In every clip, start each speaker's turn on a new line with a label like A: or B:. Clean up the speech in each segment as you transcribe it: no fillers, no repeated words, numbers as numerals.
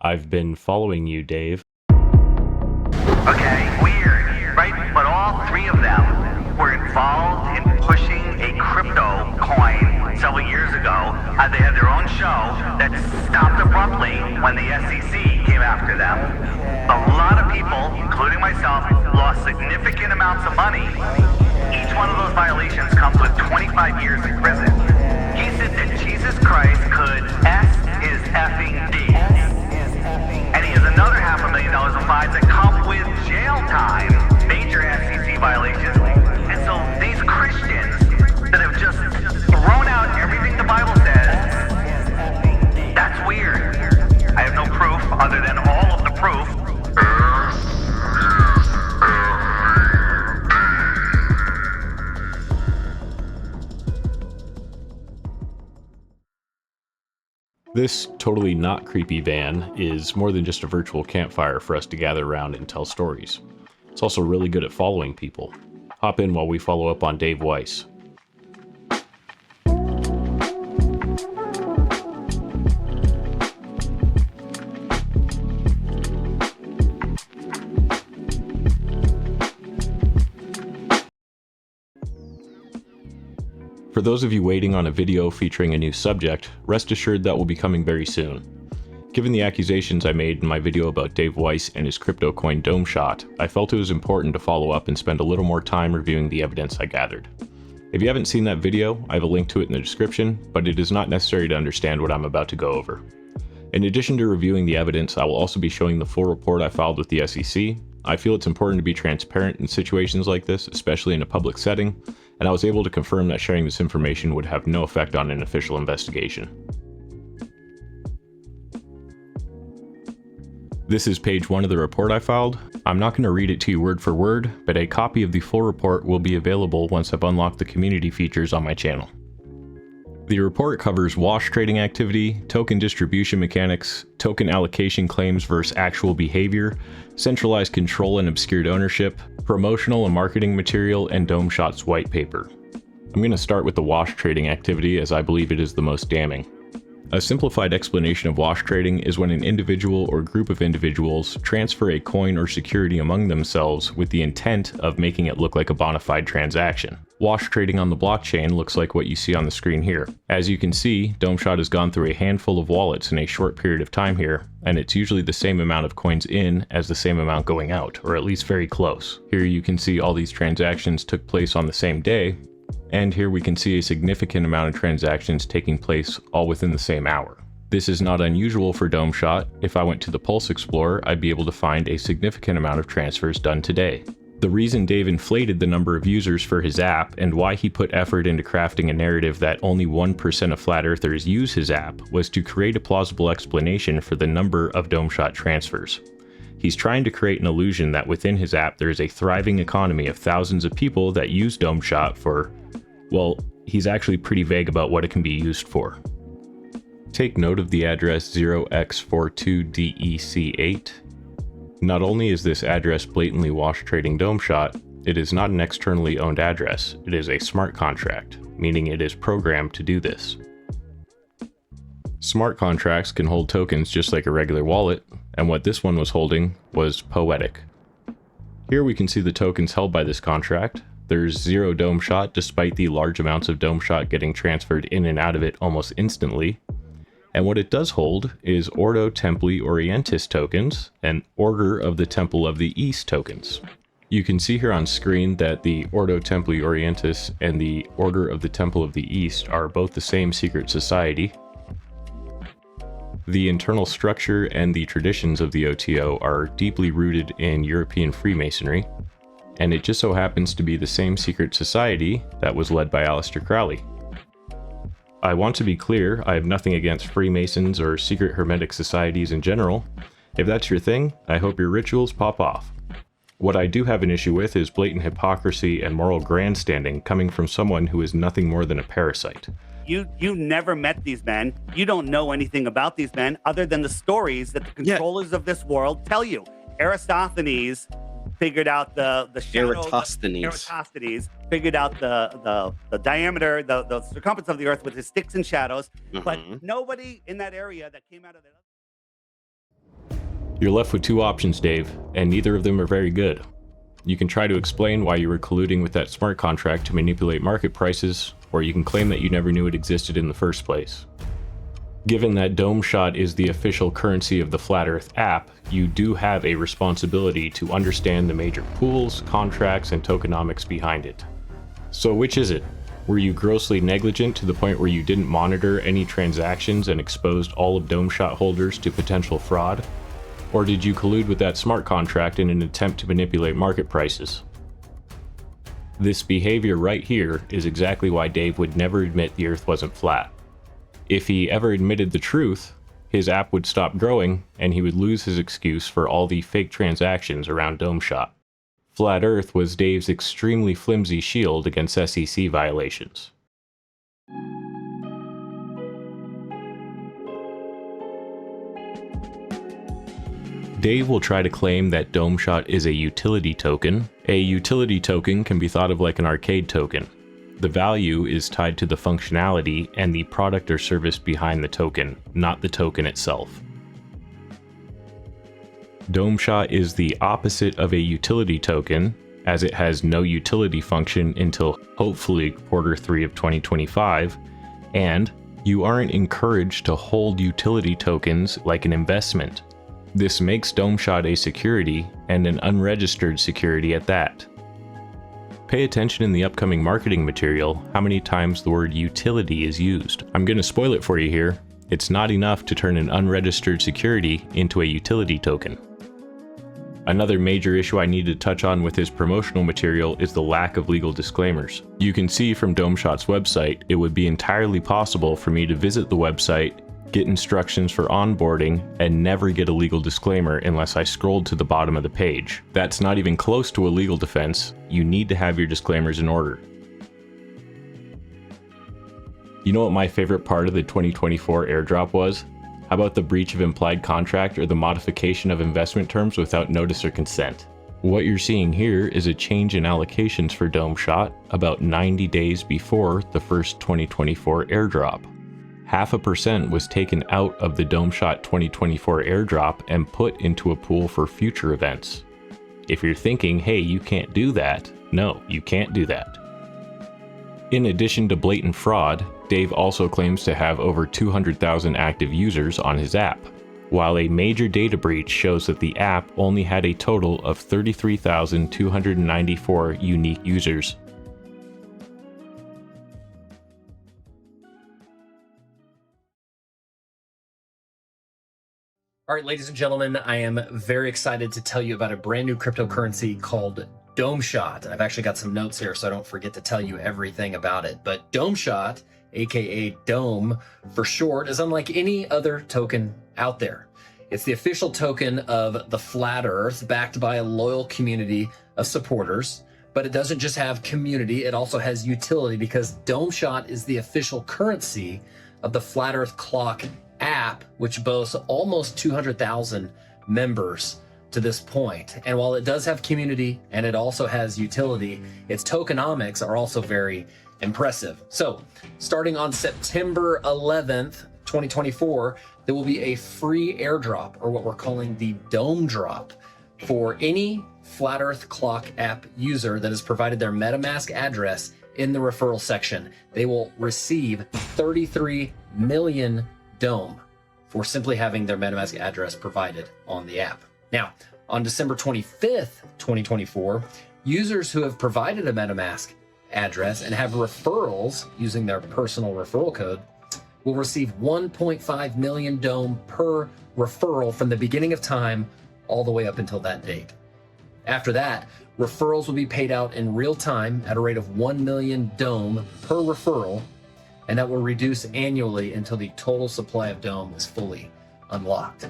A: I've been following you, Dave.
B: Okay, weird, right? But all three of them were involved in pushing a crypto coin several years ago. They had their own show that stopped abruptly when the SEC came after them. A lot of people, including myself, lost significant amounts of money. Each one of those violations comes with 25 years in prison. He said that Jesus Christ could S his effing D. And he has another $500,000 of fines that come with jail time, major SEC violations. And so these Christians that have just thrown out everything the Bible says, that's weird. I have no proof other than all of the proof.
A: This totally not creepy van is more than just a virtual campfire for us to gather around and tell stories. It's also really good at following people. Hop in while we follow up on Dave Weiss. For those of you waiting on a video featuring a new subject, rest assured that will be coming very soon. Given the accusations I made in my video about Dave Weiss and his crypto coin Domeshot, I felt it was important to follow up and spend a little more time reviewing the evidence I gathered. If you haven't seen that video, I have a link to it in the description, but it is not necessary to understand what I'm about to go over. In addition to reviewing the evidence, I will also be showing the full report I filed with the SEC. I feel it's important to be transparent in situations like this, especially in a public setting, and I was able to confirm that sharing this information would have no effect on an official investigation. This is page 1 of the report I filed. I'm not going to read it to you word for word, but a copy of the full report will be available once I've unlocked the community features on my channel. The report covers wash trading activity, token distribution mechanics, token allocation claims versus actual behavior, centralized control and obscured ownership, promotional and marketing material, and Domeshot's white paper. I'm going to start with the wash trading activity as I believe it is the most damning. A simplified explanation of wash trading is when an individual or group of individuals transfer a coin or security among themselves with the intent of making it look like a bona fide transaction. Wash trading on the blockchain looks like what you see on the screen here. As you can see, Domeshot has gone through a handful of wallets in a short period of time here, and it's usually the same amount of coins in as the same amount going out, or at least very close. Here you can see all these transactions took place on the same day, and here we can see a significant amount of transactions taking place all within the same hour. This is not unusual for Domeshot. If I went to the Pulse Explorer, I'd be able to find a significant amount of transfers done today. The reason Dave inflated the number of users for his app and why he put effort into crafting a narrative that only 1% of flat earthers use his app was to create a plausible explanation for the number of Domeshot transfers. He's trying to create an illusion that within his app there is a thriving economy of thousands of people that use Domeshot for, well, he's actually pretty vague about what it can be used for. Take note of the address 0x42DEC8. Not only is this address blatantly wash trading Domeshot, it is not an externally owned address, it is a smart contract, meaning it is programmed to do this. Smart contracts can hold tokens just like a regular wallet, and what this one was holding was poetic. Here we can see the tokens held by this contract. There's 0 Domeshot despite the large amounts of Domeshot getting transferred in and out of it almost instantly. And what it does hold is Ordo Templi Orientis tokens and Order of the Temple of the East tokens. You can see here on screen that the Ordo Templi Orientis and the Order of the Temple of the East are both the same secret society. The internal structure and the traditions of the OTO are deeply rooted in European Freemasonry, and it just so happens to be the same secret society that was led by Aleister Crowley. I want to be clear, I have nothing against Freemasons or secret hermetic societies in general. If that's your thing, I hope your rituals pop off. What I do have an issue with is blatant hypocrisy and moral grandstanding coming from someone who is nothing more than a parasite.
C: You never met these men. You don't know anything about these men other than the stories that the controllers of this world tell you. Eratosthenes figured out the Eratosthenes figured out the diameter, the circumference of the earth with his sticks and shadows. But nobody in that area that came out of that.
A: You're left with two options, Dave, and neither of them are very good. You can try to explain why you were colluding with that smart contract to manipulate market prices, or you can claim that you never knew it existed in the first place. Given that Domeshot is the official currency of the Flat Earth app, you do have a responsibility to understand the major pools, contracts, and tokenomics behind it. So which is it? Were you grossly negligent to the point where you didn't monitor any transactions and exposed all of Domeshot holders to potential fraud? Or did you collude with that smart contract in an attempt to manipulate market prices? This behavior right here is exactly why Dave would never admit the Earth wasn't flat. If he ever admitted the truth, his app would stop growing and he would lose his excuse for all the fake transactions around Domeshot. Flat Earth was Dave's extremely flimsy shield against SEC violations. Dave will try to claim that Domeshot is a utility token. A utility token can be thought of like an arcade token. The value is tied to the functionality and the product or service behind the token, not the token itself. Domeshot is the opposite of a utility token, as it has no utility function until hopefully Q3 of 2025, and you aren't encouraged to hold utility tokens like an investment. This makes Domeshot a security, and an unregistered security at that. Pay attention in the upcoming marketing material how many times the word utility is used. I'm going to spoil it for you here. It's not enough to turn an unregistered security into a utility token. Another major issue I need to touch on with his promotional material is the lack of legal disclaimers. You can see from Domeshot's website, it would be entirely possible for me to visit the website, get instructions for onboarding, and never get a legal disclaimer unless I scrolled to the bottom of the page. That's not even close to a legal defense. You need to have your disclaimers in order. You know what my favorite part of the 2024 airdrop was? How about the breach of implied contract or the modification of investment terms without notice or consent? What you're seeing here is a change in allocations for Domeshot about 90 days before the first 2024 airdrop. 0.5% was taken out of the Domeshot 2024 airdrop and put into a pool for future events. If you're thinking, hey, you can't do that, no, you can't do that. In addition to blatant fraud, Dave also claims to have over 200,000 active users on his app, while a major data breach shows that the app only had a total of 33,294 unique users.
D: All right, ladies and gentlemen, I am very excited to tell you about a brand new cryptocurrency called Domeshot. I've actually got some notes here so I don't forget to tell you everything about it. But Domeshot, aka Dome for short, is unlike any other token out there. It's the official token of the Flat Earth, backed by a loyal community of supporters. But it doesn't just have community, it also has utility, because Domeshot is the official currency of the Flat Earth Clock app, which boasts almost 200,000 members to this point. And while it does have community and it also has utility, its tokenomics are also very impressive. So starting on September 11th, 2024, there will be a free airdrop, or what we're calling the Dome Drop, for any Flat Earth Clock app user that has provided their MetaMask address in the referral section. They will receive 33 million Dome for simply having their MetaMask address provided on the app. Now, on December 25th, 2024, users who have provided a MetaMask address and have referrals using their personal referral code will receive 1.5 million Dome per referral from the beginning of time all the way up until that date. After that, referrals will be paid out in real time at a rate of 1 million Dome per referral, and that will reduce annually until the total supply of Dome is fully unlocked.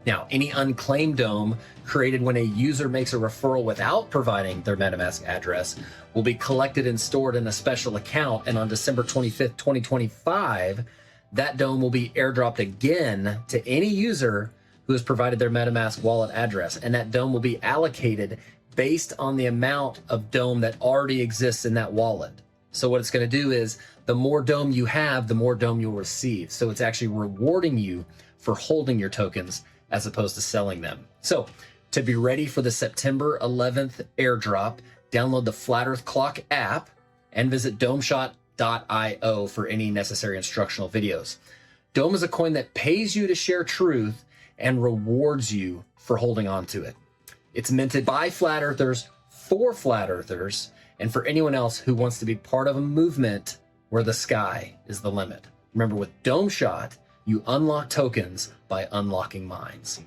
D: Now, any unclaimed Dome created when a user makes a referral without providing their MetaMask address will be collected and stored in a special account, and on December 25th, 2025, that Dome will be airdropped again to any user who has provided their MetaMask wallet address, and that Dome will be allocated based on the amount of Dome that already exists in that wallet. So what it's going to do is, the more Dome you have, the more Dome you'll receive. So it's actually rewarding you for holding your tokens as opposed to selling them. So to be ready for the September 11th airdrop, download the Flat Earth Clock app and visit domeshot.io for any necessary instructional videos. Dome is a coin that pays you to share truth and rewards you for holding on to it. It's minted by flat earthers for flat earthers and for anyone else who wants to be part of a movement where the sky is the limit. Remember, with Domeshot, you unlock tokens by unlocking minds.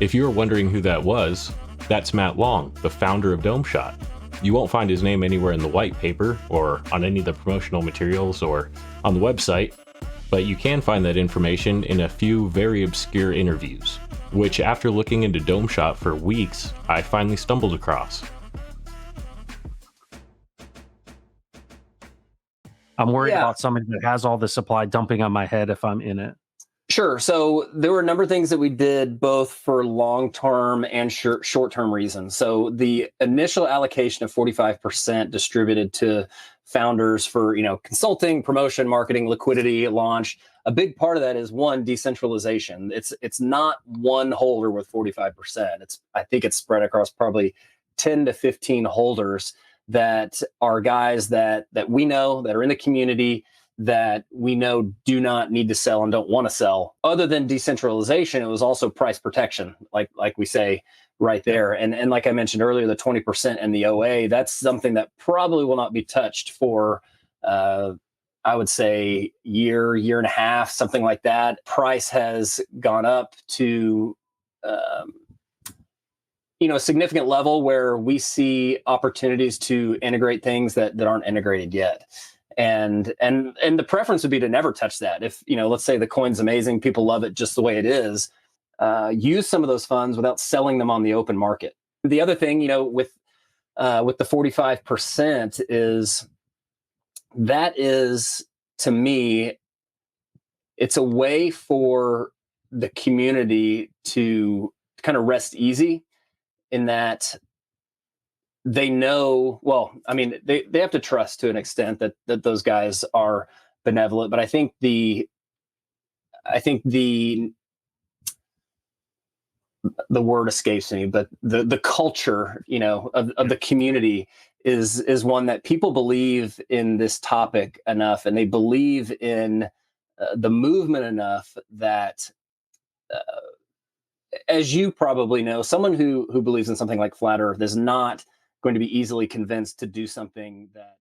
A: If you were wondering who that was, that's Matt Long, the founder of Domeshot. You won't find his name anywhere in the white paper or on any of the promotional materials or on the website, but you can find that information in a few very obscure interviews, which after looking into Domeshot for weeks, I finally stumbled across.
E: I'm worried about somebody that has all the supply dumping on my head if I'm in it.
D: Sure. So there were a number of things that we did both for long-term and short-term reasons. So the initial allocation of 45% distributed to founders for, consulting, promotion, marketing, liquidity, launch. A big part of that is one, decentralization. It's not one holder with 45%. I think it's spread across probably 10 to 15 holders that are guys that we know that are in the community that we know do not need to sell and don't want to sell. Other than decentralization, it was also price protection, like we say right there. And like I mentioned earlier, the 20% and the OA, that's something that probably will not be touched for, I would say, year and a half, something like that. Price has gone up to, a significant level where we see opportunities to integrate things that aren't integrated yet. And the preference would be to never touch that. If, let's say the coin's amazing, people love it just the way it is, use some of those funds without selling them on the open market. The other thing, with the 45% is to me, it's a way for the community to kind of rest easy in that they know, they have to trust to an extent that those guys are benevolent. But I think the word escapes me, but the culture, of the community is one that people believe in this topic enough, and they believe in the movement enough that, as you probably know, someone who believes in something like flat Earth is not going to be easily convinced to do something that...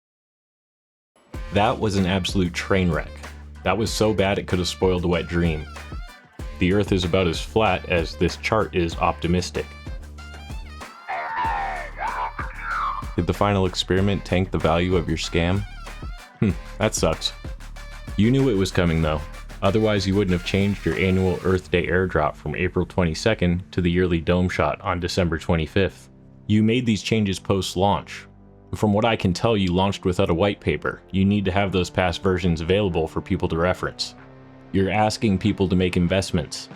A: That was an absolute train wreck. That was so bad it could have spoiled a wet dream. The Earth is about as flat as this chart is optimistic. Did the final experiment tank the value of your scam? That sucks. You knew it was coming though. Otherwise you wouldn't have changed your annual Earth Day airdrop from April 22nd to the yearly Domeshot on December 25th. You made these changes post-launch. From what I can tell, you launched without a white paper. You need to have those past versions available for people to reference. You're asking people to make investments.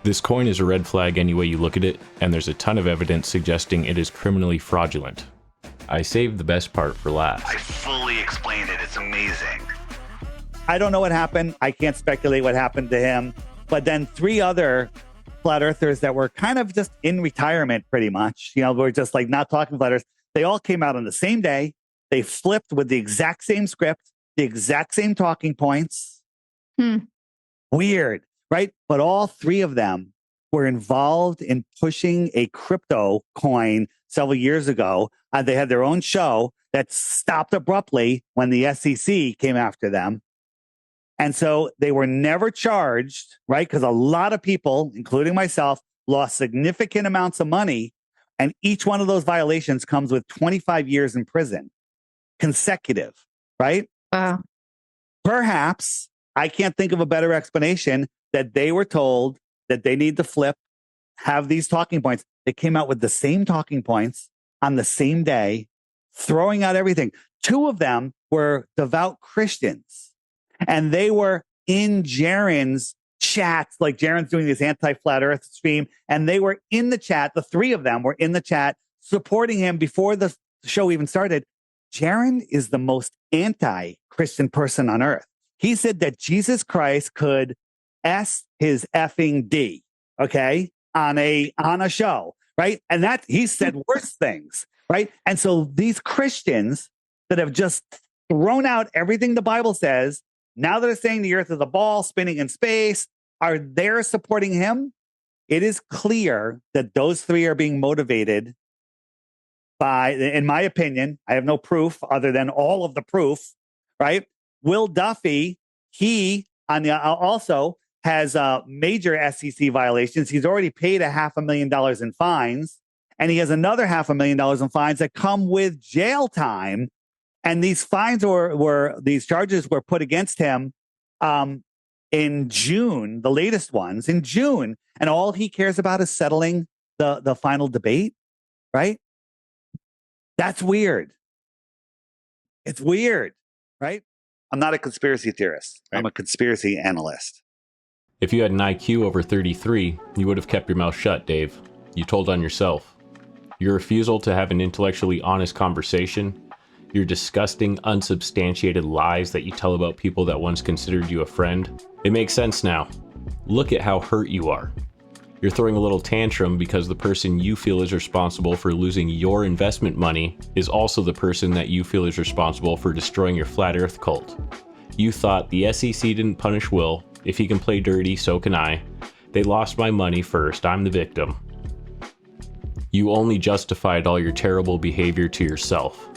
A: This coin is a red flag any way you look at it, and there's a ton of evidence suggesting it is criminally fraudulent. I saved the best part for last.
B: I fully explained it. It's amazing.
C: I don't know what happened. I can't speculate what happened to him. But then 3 other flat earthers that were kind of just in retirement pretty much, we're just like not talking flat earth. They all came out on the same day. They flipped with the exact same script, the exact same talking points. Weird, right? But all 3 of them were involved in pushing a crypto coin several years ago. They had their own show that stopped abruptly when the SEC came after them. And so they were never charged, right? Because a lot of people, including myself, lost significant amounts of money. And each one of those violations comes with 25 years in prison, consecutive, right?
F: Wow.
C: Perhaps, I can't think of a better explanation, that they were told that they need to flip, have these talking points. They came out with the same talking points on the same day, throwing out everything. 2 of them were devout Christians. And they were in Jaren's chats, like Jaren's doing this anti-flat earth stream. And they were in the chat. The 3 of them were in the chat supporting him before the show even started. Jaren is the most anti-Christian person on earth. He said that Jesus Christ could S his effing D, okay, on a show, right? And that he said worse things, right? And so these Christians that have just thrown out everything the Bible says, now they're saying the earth is a ball spinning in space, are they supporting him? It is clear that those three are being motivated by, in my opinion, I have no proof other than all of the proof, right? Will Duffy, he also has major SEC violations. He's already paid $500,000 in fines, and he has another $500,000 in fines that come with jail time. And these fines these charges were put against him in June, the latest ones in June, and all he cares about is settling the final debate, right? That's weird. It's weird, right? I'm not a conspiracy theorist. Right. I'm a conspiracy analyst.
A: If you had an IQ over 33, you would have kept your mouth shut, Dave. You told on yourself. Your refusal to have an intellectually honest conversation, your disgusting, unsubstantiated lies that you tell about people that once considered you a friend, it makes sense now. Look at how hurt you are. You're throwing a little tantrum because the person you feel is responsible for losing your investment money is also the person that you feel is responsible for destroying your flat earth cult. You thought the SEC didn't punish Will. If he can play dirty, so can I. They lost my money first. I'm the victim. You only justified all your terrible behavior to yourself.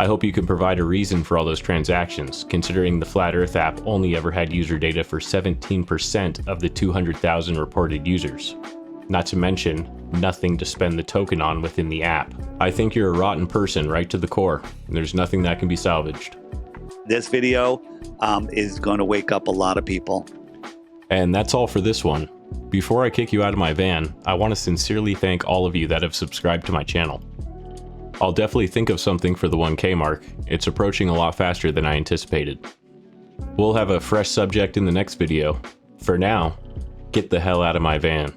A: I hope you can provide a reason for all those transactions, considering the Flat Earth app only ever had user data for 17% of the 200,000 reported users. Not to mention, nothing to spend the token on within the app. I think you're a rotten person right to the core, and there's nothing that can be salvaged.
C: This video is going to wake up a lot of people.
A: And that's all for this one. Before I kick you out of my van, I want to sincerely thank all of you that have subscribed to my channel. I'll definitely think of something for the 1K mark. It's approaching a lot faster than I anticipated. We'll have a fresh subject in the next video. For now, get the hell out of my van.